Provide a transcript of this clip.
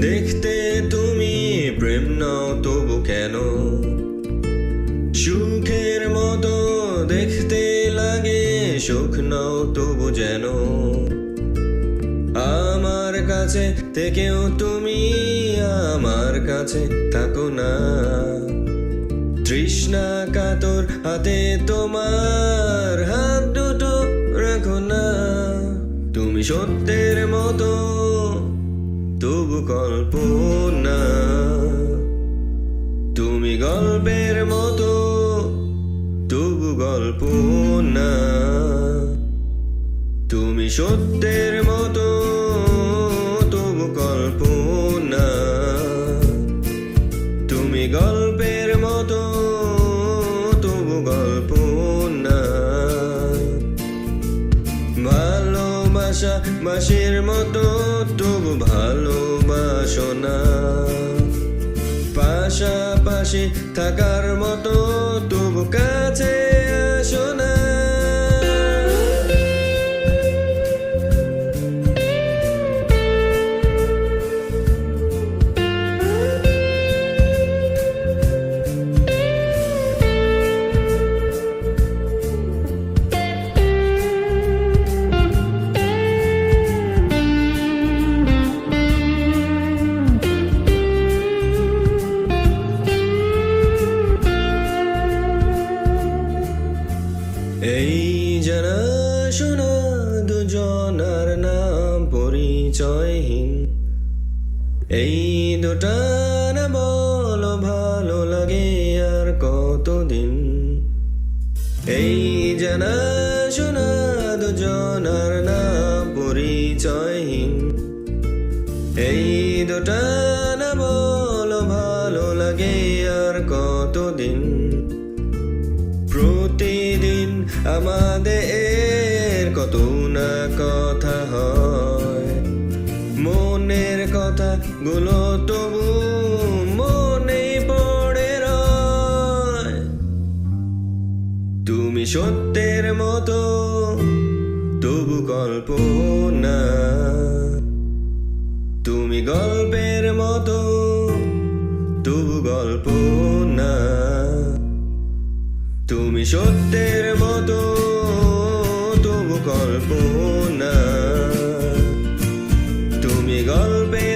দেখতে তুমি, প্রেম নাও তবু কেন? সুখের মতো দেখতে লাগে, সুখ নাও তবু যেন। আমার কাছে থেকেও তুমি আমার কাছে থাকো না, তৃষ্ণা কাতর হাতে তোমার হাত দুটো রাখো না। তুমি সত্যের মতো তবু কল্পনা, তুমি গল্পের মতো তবু গল্প না। তুমি সত্যের মতো তবু কল্পনা, তুমি গল্পের মতো তবু গল্প না। ভালোবাসা বাঁশির মতো তবু ভালোবাসো না, পাশাপাশি থাকার মতো তবু কাছে আসো না। এই জানাশোনা দুজনার নাম পরিচয়হীন, এই দুটা না বলো ভালো লাগে আর কতদিন। এই জানাশোনা দুজনার নাম পরিচয়হীন, এই দুটা না বলো ভালো লাগে আর কতদিন। প্রতিদিন আমাদের কত না কথা হয়, মনের কথা গুলো তবু মনে পড়ে রয়। তুমি সত্যের মতো তবু কল্পনা, তুমি গল্পের মতো তবু গল্প না। তুমি সত্যের মতো তবু কল্পনা, তুমি গল্পের